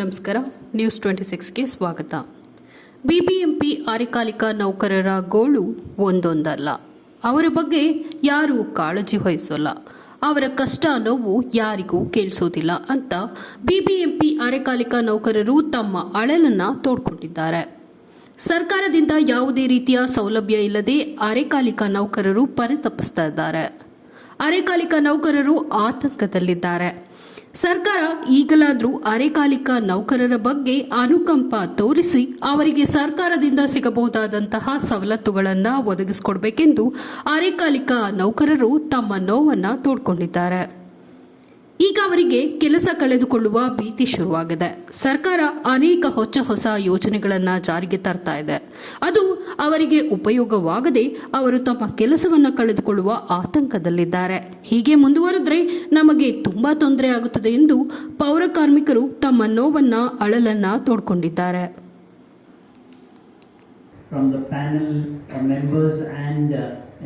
ನಮಸ್ಕಾರ. ನ್ಯೂಸ್ 26ಗೆ ಸ್ವಾಗತ. ಬಿಬಿಎಂಪಿ ಅರೆಕಾಲಿಕ ನೌಕರರ ಗೋಳು ಒಂದೊಂದಲ್ಲ. ಅವರ ಬಗ್ಗೆ ಯಾರೂ ಕಾಳಜಿ ವಹಿಸೋಲ್ಲ. ಅವರ ಕಷ್ಟ ನೋವು ಯಾರಿಗೂ ಕೇಳಿಸೋದಿಲ್ಲ ಅಂತ ಬಿಬಿಎಂಪಿ ಅರೆಕಾಲಿಕ ನೌಕರರು ತಮ್ಮ ಅಳಲನ್ನು ತೋಡ್ಕೊಂಡಿದ್ದಾರೆ. ಸರ್ಕಾರದಿಂದ ಯಾವುದೇ ರೀತಿಯ ಸೌಲಭ್ಯ ಇಲ್ಲದೆ ಅರೆಕಾಲಿಕ ನೌಕರರು ಪರಿತಪಿಸ್ತಾ ಇದ್ದಾರೆ. ಅರೆಕಾಲಿಕ ನೌಕರರು ಆತಂಕದಲ್ಲಿದ್ದಾರೆ. ಸರ್ಕಾರ ಈಗಲಾದರೂ ಅರೆಕಾಲಿಕ ನೌಕರರ ಬಗ್ಗೆ ಅನುಕಂಪ ತೋರಿಸಿ ಅವರಿಗೆ ಸರ್ಕಾರದಿಂದ ಸಿಗಬಹುದಾದಂತಹ ಸವಲತ್ತುಗಳನ್ನು ಒದಗಿಸಿಕೊಡಬೇಕೆಂದು ಅರೆಕಾಲಿಕ ನೌಕರರು ತಮ್ಮ ನೋವನ್ನು ತೋಡ್ಕೊಂಡಿದ್ದಾರೆ. ಈಗ ಅವರಿಗೆ ಕೆಲಸ ಕಳೆದುಕೊಳ್ಳುವ ಭೀತಿ ಶುರುವಾಗಿದೆ. ಸರ್ಕಾರ ಅನೇಕ ಹೊಸ ಯೋಜನೆಗಳನ್ನು ಜಾರಿಗೆ ತರ್ತಾ ಇದೆ. ಅದು ಅವರಿಗೆ ಉಪಯೋಗವಾಗದೆ ಅವರು ತಮ್ಮ ಕೆಲಸವನ್ನು ಕಳೆದುಕೊಳ್ಳುವ ಆತಂಕದಲ್ಲಿದ್ದಾರೆ. ಹೀಗೆ ಮುಂದುವರೆದ್ರೆ ನಮಗೆ ತುಂಬಾ ತೊಂದರೆ ಆಗುತ್ತದೆ ಎಂದು ಪೌರ ಕಾರ್ಮಿಕರು ತಮ್ಮ ನೋವನ್ನು ಅಳಲನ್ನು ತೋಡ್ಕೊಂಡಿದ್ದಾರೆ. From the panel members and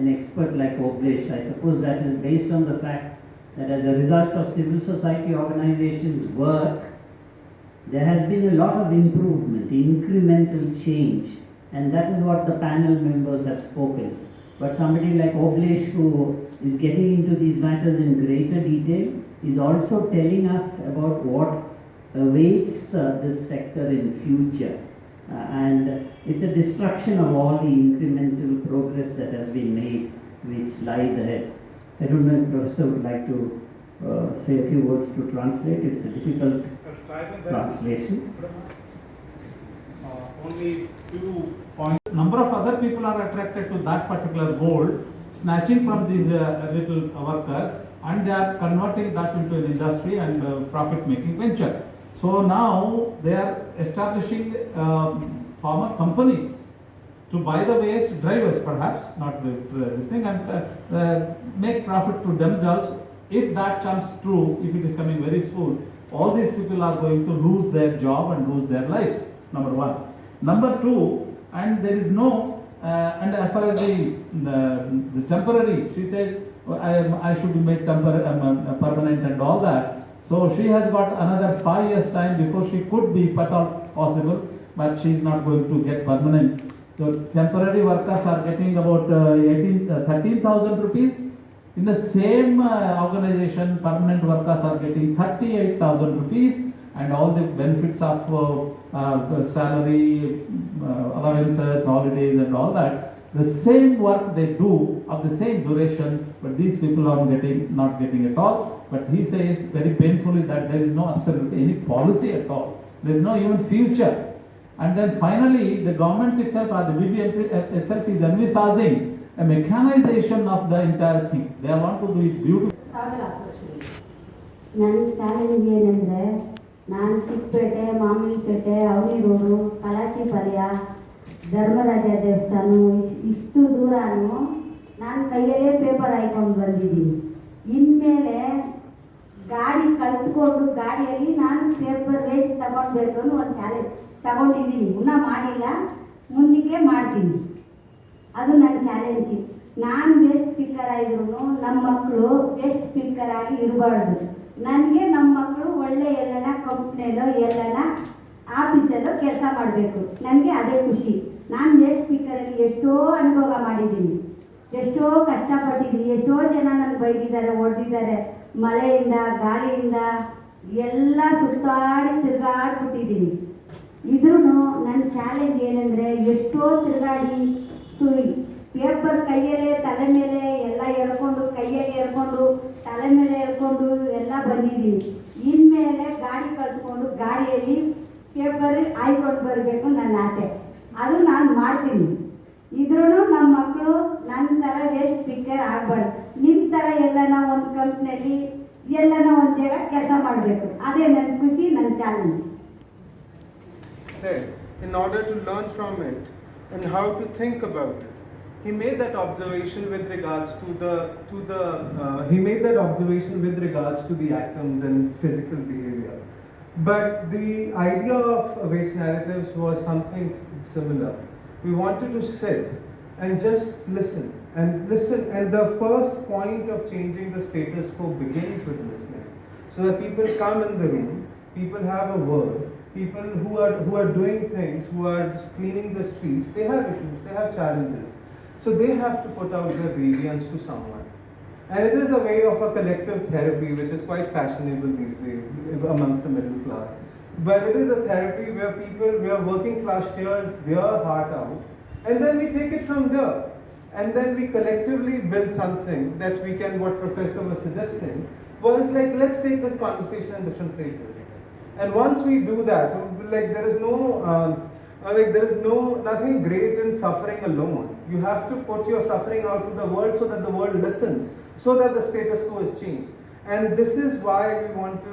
an expert like Oblesh, I suppose that is based on the fact that as a result of civil society organizations' work, there has been a lot of improvement, incremental change, and that is what the panel members have spoken. But somebody like Oblesh, who is getting into these matters in greater detail, is also telling us about what awaits this sector in future. And it's a destruction of all the incremental progress that has been made, which lies ahead. I don't know if Professor would like to say a few words to translate. It's a difficult translation. Only few points. Number of other people are attracted to that particular gold, snatching from these little workers, and they are converting that into an industry and profit-making venture. So now they are establishing farmer companies to buy the waste, drivers perhaps, not this thing, and make profit to themselves. If that comes true, if it is coming very soon, all these people are going to lose their job and lose their lives, number one. Number two, and there is no, and as far as the temporary, she said, I should be made permanent and all that. So she has got another 5 years time before she could be at all possible, but she is not going to get permanent. So temporary workers are getting about 13,000 rupees. In the same organization, permanent workers are getting 38,000 rupees, and all the benefits of salary, allowances, holidays and all that. The same work they do of the same duration, but these people are not getting at all. But he says very painfully that there is no absolutely any policy at all. There is no even future. And then finally, the government itself, or the BBMP itself, is envisaging a mechanization of the entire thing. They want to do it beautifully. ನನ್ನ challenge ಏನಂದರೆ, ನಾನು ಚಿಕ್ಕಪೇಟೆ, ಮಾಮೂಲಿಪೇಟೆ, ಅವನಿ road, Kalasipalya, Dharmaraja ದೇವಸ್ಥಾನ, ಇಷ್ಟು ದೂರನೂ ನಾನು ಕೈಯಲ್ಲೇ paper ಹಾಯ್ಕೊಂಡು ಬಂದಿದ್ದೀನಿ. ಇನ್ಮೇಲೆ ಗಾಡಿ ಕಳೆದುಕೊಂಡು ಗಾಡಿಯಲ್ಲಿ ನಾನು ಪೇಪರ್ ವೇಸ್ಟ್ ತಗೊಳ್ಬೇಕು ಅನ್ನೋ ಒಂದು ಚಾಲೆಂಜ್ ತಗೊಂಡಿದ್ದೀನಿ. ಇನ್ನೂ ಮಾಡಿಲ್ಲ, ಮುಂದಕ್ಕೆ ಮಾಡ್ತೀನಿ. ಅದು ನನ್ನ ಚಾಲೆಂಜ್. ನಾನು ವೇಸ್ಟ್ ಪಿಕ್ಕರ್ ಆಗಿದ್ರು ನಮ್ಮ ಮಕ್ಕಳು ವೇಸ್ಟ್ ಪಿಕ್ಕರ್ ಆಗಿ ಇರಬಾರ್ದು. ನನಗೆ ನಮ್ಮ ಮಕ್ಕಳು ಒಳ್ಳೆ ಎಲ್ಲನ ಕಂಪ್ನಿಯಲ್ಲೋ ಎಲ್ಲನ ಆಫೀಸಲ್ಲೋ ಕೆಲಸ ಮಾಡಬೇಕು. ನನಗೆ ಅದೇ ಖುಷಿ. ನಾನು ವೇಸ್ಟ್ ಪಿಕ್ಕರಲ್ಲಿ ಎಷ್ಟೋ ಅನುಭವ ಮಾಡಿದ್ದೀನಿ, ಎಷ್ಟೋ ಕಷ್ಟಪಟ್ಟಿದ್ದೀನಿ. ಎಷ್ಟೋ ಜನ ನನಗೆ ಬೈದಿದ್ದಾರೆ, ಹೊಡೆದಿದ್ದಾರೆ. ಮಳೆಯಿಂದ ಗಾಳಿಯಿಂದ ಎಲ್ಲ ಸುತ್ತಾಡಿ ತಿರುಗಾಡ್ಬಿಟ್ಟಿದ್ದೀನಿ. ಇದ್ರೂ ನನ್ನ ಚಾಲೆಂಜ್ ಏನಂದರೆ, ಎಷ್ಟೋ ತಿರುಗಾಡಿ ಪೇಪರ್ ಕೈಯಲ್ಲೇ ತಲೆ ಮೇಲೆ ಎಲ್ಲ ಎಳ್ಕೊಂಡು, ಕೈಯಲ್ಲಿ ಎಳ್ಕೊಂಡು, ತಲೆ ಮೇಲೆ ಎಳ್ಕೊಂಡು ಎಲ್ಲ ಬಂದಿದ್ದೀನಿ. ಇನ್ಮೇಲೆ ಗಾಡಿ ಕಳ್ಸ್ಕೊಂಡು ಗಾಡಿಯಲ್ಲಿ ಪೇಪರ್ ಹಾಯ್ಕೊಂಡು ಬರಬೇಕು ನನ್ನ ಆಸೆ. ಅದು ನಾನು ಮಾಡ್ತೀನಿ. ಇದ್ರೂ ನಮ್ಮ ಮಕ್ಕಳು ನನ್ನ ಥರ ವೇಸ್ಟ್ ಪಿಕ್ಕರ್ ಆಗಬಾರ್ದು. ನಿಮ್ಮ ಥರ ಎಲ್ಲನ ಒಂದು ಕಂಪ್ನಿಯಲ್ಲಿ ಎಲ್ಲನ ಒಂದು ಜಾಗ ಕೆಲಸ ಮಾಡಬೇಕು. ಅದೇ ನನ್ನ ಖುಷಿ, ನನ್ನ challenge. In order to learn from it and how to think about it, he made that observation with regards to the atoms and physical behavior. But the idea of waste narratives was something similar. We wanted to sit and just listen, and the first point of changing the status quo begins with listening. So that people come in the room, people have a word, people who are doing things, who are cleaning the streets, they have issues, they have challenges. So they have to put out their grievance to someone. And it is a way of a collective therapy which is quite fashionable these days amongst the middle class. But it is a therapy where working class shares their heart out, and then we take it from there. And then we collectively build something that we can, what Professor was suggesting, was like, let's take this conversation in different places. And once we do that, like there is nothing great in suffering alone. You have to put your suffering out to the world so that the world listens, so that the status quo is changed. And this is why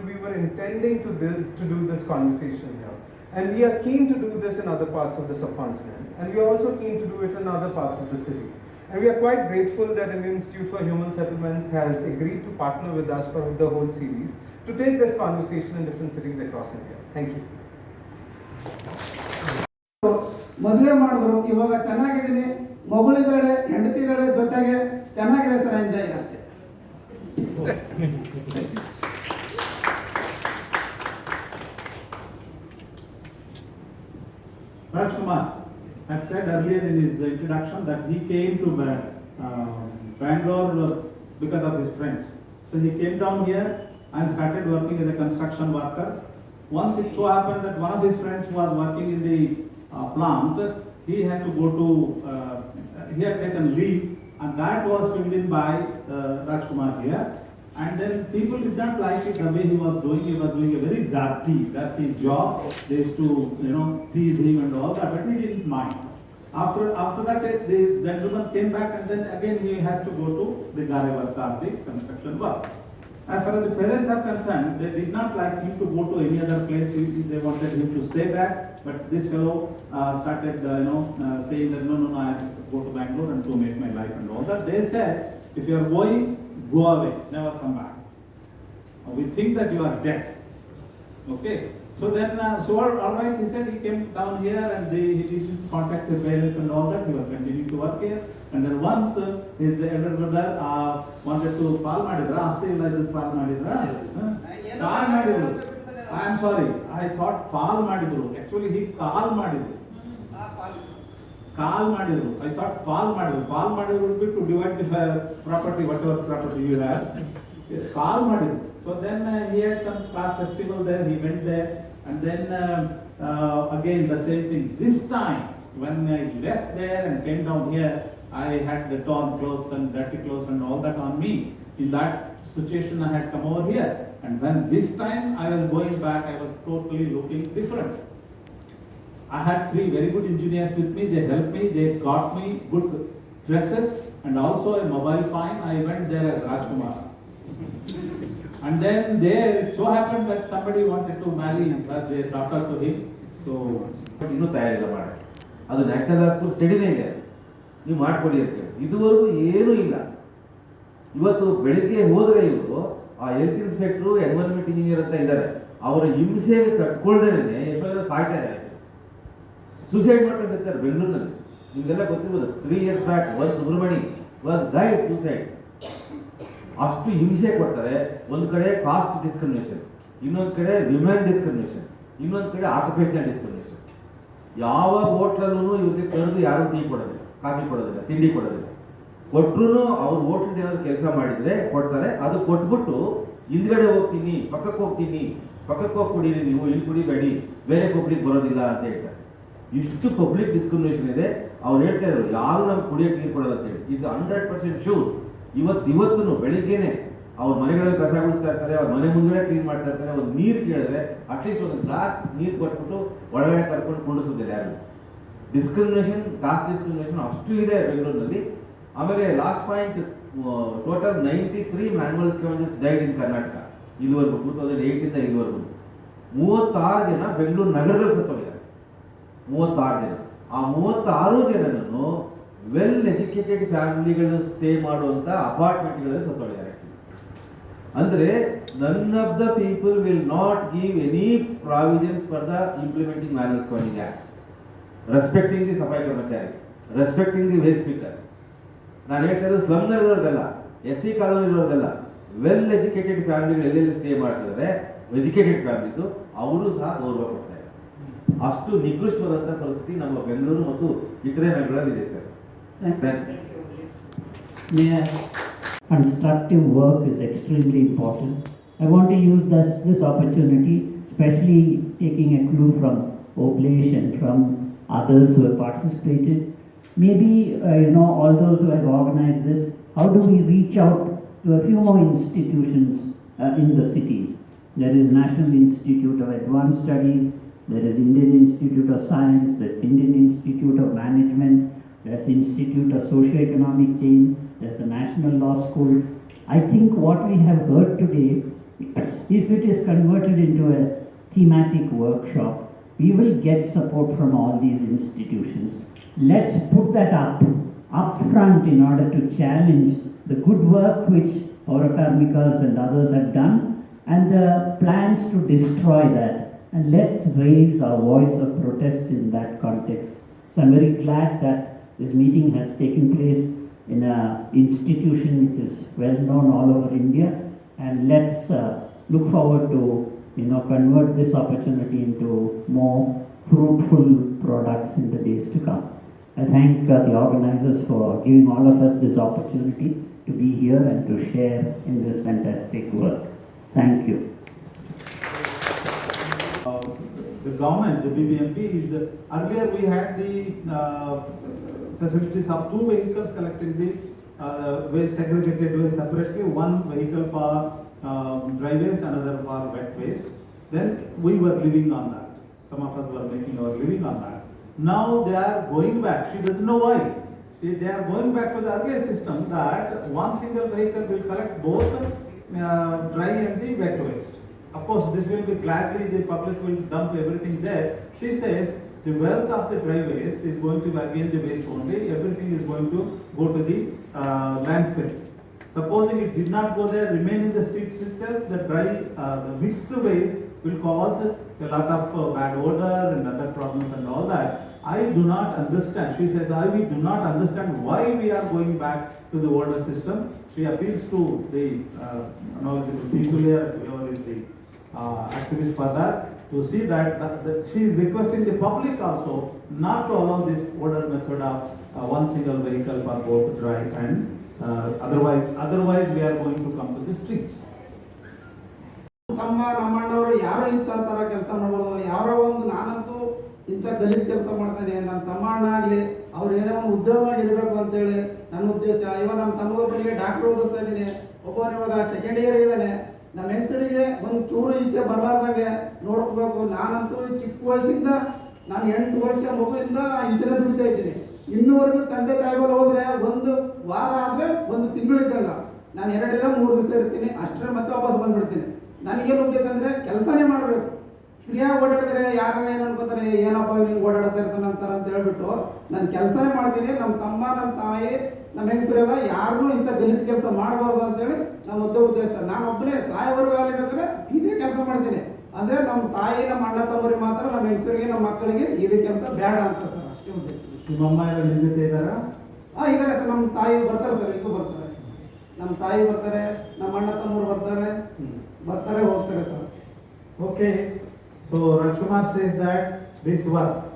we were intending to do this conversation here. And we are keen to do this in other parts of the subcontinent. And we are also keen to do it in other parts of the city. And we are quite grateful that Indian Institute for Human Settlements has agreed to partner with us for the whole series to take this conversation in different cities across India. Thank you. ಮದುವೆ ಮಾಡಿದ್ರು, ಇವಾಗ ಚೆನ್ನಾಗಿದ್ದೀನಿ, ಮಗಳಿದ್ದಾಳೆ, ಹೆಂಡತಿ ಇದ್ದಾಳೆ, ಜೊತೆಗೆ ಚೆನ್ನಾಗಿದೆ sir, enjoy ಅಷ್ಟೇ. Rajkumar had said earlier in his introduction that he came to Bangalore because of his friends. So he came down here and started working as a construction worker. Once it so happened that one of his friends was working in the plant, he had to go to, he had taken leave, and that was filled in by Rajkumar here. And then people did not like it the way he was doing. He was doing a very dirty job. They used to, tease him and all that, but he didn't mind. After that, the gentleman came back, and then again he has to go to the Gare work or the construction work. As far as the parents are concerned, they did not like him to go to any other place. They wanted him to stay back, but this fellow started, saying that no, I have to go to Bangalore and to make my life and all that. They said, if you are going, go away, never come back. We think that you are dead. Okay. So then, all right, he said he came down here and he didn't contact his parents and all that. He was continuing to work here. And then once his elder brother wanted to call Madidra, call Madidra. I am sorry, I thought call Madidru. Actually, he call Madidru. Call Madidru. I thought call Madidru. Call Madidru would be to divide the property, whatever property you have. Yes, call Madidru. So then he had some car festival there, he went there. And then again the same thing. This time when I left there and came down here, I had the torn clothes and dirty clothes and all that on me. In that situation I had come over here. And when this time I was going back, I was totally looking different. I had 3 very good engineers with me. They helped me. They got me good dresses and also a mobile phone. I went there as Rajkumar. And then there it so happened that somebody wanted to marry their daughter to him. So ಇನ್ನೂ ತಯಾರಿಲ್ಲ ಮಾಡಿ, ಅದು national hospital ಸ್ಟಡಿನೇ ಇದೆ, ನೀವು ಮಾಡ್ಕೊಡಿ ಅಂತ ಹೇಳಿ. ಇದುವರೆಗೂ ಏನೂ ಇಲ್ಲ. ಇವತ್ತು ಬೆಳಿಗ್ಗೆ ಹೋದರೆ ಇವರು ಆ ಹೆಲ್ತ್ ಇನ್ಸ್ಪೆಕ್ಟ್ರು, ಎನ್ವೈರನ್ಮೆಂಟ್ ಇಂಜಿನಿಯರ್ ಅಂತ ಇದ್ದಾರೆ, ಅವರ ಹಿಂಸೆಗೆ ತಟ್ಕೊಳ್ದೇನೆ ಎಷ್ಟೋ ಜನ ಸಾಯ್ತಾ ಇದ್ದಾರೆ. ಸೂಸೈಡ್ ಮಾಡ್ಕೊಂಡು ಸಿಗ್ತಾರೆ ಬೆಂಗಳೂರಿನಲ್ಲಿ. ನಿಮಗೆಲ್ಲ ಗೊತ್ತಿರ್ಬೋದು, 3 years ಬ್ಯಾಕ್ ಒಂದು ಸುಬ್ರಹ್ಮಣಿ ವಾಸ್ ಡೈಡ್ ಸೂಸೈಡ್. ಅಷ್ಟು ಹಿಂಸೆ ಕೊಡ್ತಾರೆ. ಒಂದು ಕಡೆ ಕಾಸ್ಟ್ ಡಿಸ್ಕ್ರಿಮಿನೇಷನ್, ಇನ್ನೊಂದು ಕಡೆ ವಿಮೆನ್ ಡಿಸ್ಕ್ರಿಮಿನೇಷನ್, ಇನ್ನೊಂದು ಕಡೆ ಆಕ್ಯುಪೇಷನಲ್ ಡಿಸ್ಕ್ರಿಮಿನೇಷನ್. ಯಾವ ಹೋಟ್ಲಲ್ಲೂ ಇವ್ರಿಗೆ ಕರೆದು ಯಾರು ಟೀ ಕೊಡೋದಿಲ್ಲ, ಕಾಫಿ ಕೊಡೋದಿಲ್ಲ, ತಿಂಡಿ ಕೊಡೋದಿಲ್ಲ. ಕೊಟ್ಟರು ಅವ್ರು ಹೋಟ್ಲ್ ಏನಾದ್ರು ಕೆಲಸ ಮಾಡಿದರೆ ಕೊಡ್ತಾರೆ. ಅದು ಕೊಟ್ಬಿಟ್ಟು ಹಿಂದ್ಗಡೆ ಹೋಗ್ತೀನಿ, ಪಕ್ಕಕ್ಕೆ ಹೋಗ್ತೀನಿ, ಪಕ್ಕಕ್ಕೆ ಹೋಗಿ ಕುಡೀರಿ ನೀವು, ಇಲ್ಲಿ ಕುಡಿಬೇಡಿ, ಬೇರೆ ಪಬ್ಲಿಕ್ ಬರೋದಿಲ್ಲ ಅಂತ ಹೇಳ್ತಾರೆ. ಇಷ್ಟು ಪಬ್ಲಿಕ್ ಡಿಸ್ಕ್ರಿಮಿನೇಷನ್ ಇದೆ. ಅವ್ರು ಹೇಳ್ತಾ ಇದ್ರು ಯಾರು ನಮ್ಗೆ ಕುಡಿಯೋಕೆ ನೀರು ಕೊಡೋದು ಅಂತೇಳಿ. ಇದು 100% ಶೂರ್. ಇವತ್ತು ಬೆಳಿಗ್ಗೆನೆ ಅವ್ರ ಮನೆಗಳಲ್ಲಿ ಕಸ ಗುಡಿಸ್ತಾ ಇರ್ತಾರೆ, ಅವ್ರ ಮನೆ ಮುಂದೆ ಕ್ಲೀನ್ ಮಾಡ್ತಾ ಇರ್ತಾರೆ. ಒಂದು ನೀರು ಕೇಳಿದ್ರೆ ಅಟ್ಲೀಸ್ಟ್ ಒಂದು ಗ್ಲಾಸ್ ನೀರು ಕೊಟ್ಬಿಟ್ಟು ಒಳಗಡೆ ಕರ್ಕೊಂಡು ಕುಡಿಸೋದಿಲ್ಲ ಯಾರು. ಡಿಸ್ಕ್ರಿಮಿನೇಷನ್, ಕಾಸ್ಟ್ ಡಿಸ್ಕ್ರಿಮಿನೇಷನ್ ಅಷ್ಟು ಇದೆ ಬೆಂಗಳೂರಿನಲ್ಲಿ. ಆಮೇಲೆ last point, total 93 manual scavengers died ಇನ್ ಕರ್ನಾಟಕ ಇದುವರೆಗೂ, 2008 ಇಂದ ಇದುವರೆಗೂ. 36 ಜನ ಬೆಂಗಳೂರು ನಗರದಲ್ಲಿ ಸತ್ತೋಗಿದ್ದಾರೆ. 36 ಜನ. ಆ 36 ಜನನನ್ನು ವೆಲ್ ಎಜುಕೇಟೆಡ್ ಫ್ಯಾಮಿಲಿಗಳು ಸ್ಟೇ ಮಾಡುವಂತ ಅಪಾರ್ಟ್ಮೆಂಟ್ಗಳಲ್ಲಿ ಸತ್ತೋಗಿದ್ದಾರೆ. ಅಂದ್ರೆ none of the people will not give any provisions for the implementing manual scavenging act, respecting the safai karmacharis, respecting the waste speakers. ನಾನು ಹೇಳ್ತಾ ಇರೋದು ಸ್ಲಮ್ನಲ್ಲಿರೋರ್ಗಲ್ಲ, SC ಕಾಲೋನಿರೋರ್ಗಲ್ಲ, ವೆಲ್ ಎಜುಕೇಟೆಡ್ ಫ್ಯಾಮಿಲಿಗಳು ಎಲ್ಲೆಲ್ಲಿ ಸ್ಟೇ ಮಾಡ್ತಿದ್ದಾರೆ, ಎಜುಕೇಟೆಡ್ ಫ್ಯಾಮಿಲೀಸು, ಅವರು ಸಹ ಗೌರವ ಕೊಡ್ತಾ ಇದ್ದಾರೆ. ಅಷ್ಟು ನಿಕೃಷ್ಟವಾದಂಥ ಪರಿಸ್ಥಿತಿ ನಮ್ಮ ಬೆಂಗಳೂರು ಮತ್ತು ಇತರೆ ನಗರಗಳಲ್ಲಿದೆ sir. Constructive work is extremely important. I want to use this opportunity, especially taking a clue from Oblesh and from others who have participated. Maybe, all those who have organized this, how do we reach out to a few more institutions in the city? There is National Institute of Advanced Studies, there is Indian Institute of Science, there's Indian Institute of Management, there's Institute of Socio-Economic Change, there's the National Law School. I think what we have heard today, if it is converted into a thematic workshop, we will get support from all these institutions. Let's put that up front in order to challenge the good work which Aurakarmikas and others have done and the plans to destroy that. And let's raise our voice of protest in that context. So I'm very glad that this meeting has taken place in an institution which is well known all over India, and let's look forward to convert this opportunity into more fruitful products in the days to come. I thank the organizers for giving all of us this opportunity to be here and to share in this fantastic work. Thank you. The government, the BBMP, earlier we had the facilities of 2 vehicles collecting the waste, segregated waste separately, 1 vehicle for dry waste, another for wet waste. Then we were living on that. Some of us were making our living on that. Now they are going back. She doesn't know why. They are going back to the earlier system that 1 single vehicle will collect both dry and the wet waste. Of course, this will be gladly, the public will dump everything there. She says the wealth of the dry waste is going to be again the waste only. Everything is going to go to the landfill. Supposing it did not go there, remain in the streets itself, the mixed waste will cause a lot of bad odor and other problems and all that. I do not understand. She says, we do not understand why we are going back to the older system. She appeals to the knowledgeable people here, whoever is the activist for that, to see that she is requesting the public also not to allow this older method of 1 single vehicle for both dry and otherwise we are going to come to the streets. ನಮ್ಮಣ್ಣವರು ಯಾರೋ ಇಂಥ ಥರ ಕೆಲಸ ಮಾಡೋದು, ಯಾರೋ ಒಂದು ನಾನಂತೂ ಇಂಥ ಗಲೀಜ್ ಕೆಲಸ ಮಾಡ್ತಾನೆ, ನಮ್ಮ ತಮ್ಮಣ್ಣ ಆಗಲಿ ಅವ್ರು ಏನೋ ಒಂದು ಉದ್ಯೋಗವಾಗಿ ಇರಬೇಕು ಅಂತೇಳಿ ನನ್ನ ಉದ್ದೇಶ. ಇವಾಗ ನಮ್ಮ ತಮ್ಮಗೊಬ್ಬನಿಗೆ ಡಾಕ್ಟರ್ ಓದಿಸ್ತಾ ಇದ್ದೀನಿ, ಒಬ್ಬರು ಇವಾಗ ಸೆಕೆಂಡ್ ಇಯರ್ ಇದ್ದಾನೆ. ನಮ್ಮ ಹೆಂಗಸರಿಗೆ ಒಂದು ಚೂರು ಈಚೆ ಬರಲಾರ್ದಂಗೆ ನೋಡ್ಕೋಬೇಕು. ನಾನಂತೂ ಚಿಕ್ಕ ವಯಸ್ಸಿಂದ ನಾನು 8 ವರ್ಷ ಮಗುವಿಂದ ಇಂಚನೆ ದುಡಿತಾ ಇದ್ದೀನಿ. ಇನ್ನೂವರೆಗೂ ತಂದೆ ತಾಯಿಗಳು ಹೋದ್ರೆ 1 ವಾರ ಆದರೆ 1 ತಿಂಗಳಿದ್ದಾಗ ನಾನು 2 ಇಲ್ಲ 3 ದಿವಸ ಇರ್ತೀನಿ, ಅಷ್ಟರ ಮತ್ತೆ ವಾಪಸ್ ಬಂದ್ಬಿಡ್ತೀನಿ. ನನಗೇನು ಉದ್ದೇಶ ಅಂದರೆ ಕೆಲಸನೇ ಮಾಡಬೇಕು. ಫ್ರೀಯಾಗಿ ಓಡಾಡಿದ್ರೆ ಯಾರು ಏನು ಅನ್ಕೋತಾರೆ, ಏನಪ್ಪ ನಿಂಗೆ ಓಡಾಡ್ತಾ ಇರ್ತಾನೆ ಅಂತಾರೆ ಅಂತ ಹೇಳ್ಬಿಟ್ಟು ನಾನು ಕೆಲಸನೇ ಮಾಡ್ತೀನಿ. ನಮ್ಮ ತಮ್ಮ, ನಮ್ಮ ತಾಯಿ, ನಮ್ಮ ಹೆಂಗಸರೆಲ್ಲ ಯಾರನ್ನೂ ಇಂಥ ಗಲೀಜು ಕೆಲಸ ಮಾಡಬಾರ್ದು ಅಂತೇಳಿ ನಮ್ಮ ಉದ್ದೇಶ. ನಾನು ಒಬ್ಬನೇ ಸಾಯೋವರೆಗೂ ಆಗಲಿಬೇಕಾದ್ರೆ ಇದೇ ಕೆಲಸ ಮಾಡ್ತೀನಿ. ಅಂದರೆ ನಮ್ಮ ತಾಯಿ, ನಮ್ಮ ಅಣ್ಣ ತಮ್ಮರಿಗೆ ಮಾತ್ರ, ನಮ್ಮ ಹೆಂಗಸರಿಗೆ, ನಮ್ಮ ಮಕ್ಕಳಿಗೆ ಇದೇ ಕೆಲಸ ಬೇಡ ಅಂತ ಸರ್, ಅಷ್ಟೇ ಉದ್ದೇಶ. ನಿಮ್ಮ ಅಮ್ಮ ಎಲ್ಲ ನಿಮ್ಮ ಜೊತೆ ಇದ್ದಾರಾ? ಇದ್ದಾರೆ ಸರ್. ನಮ್ಮ ತಾಯಿ ಬರ್ತಾರೆ ಸರ್, ಈಗ ಬರ್ತಾರೆ. ನಮ್ಮ ತಾಯಿ ಬರ್ತಾರೆ, ನಮ್ಮ ಅಣ್ಣ ತಮ್ಮರು ಬರ್ತಾರೆ, ಹೋಗ್ತಾರೆ sir. Okay. So Rajkumar says that this work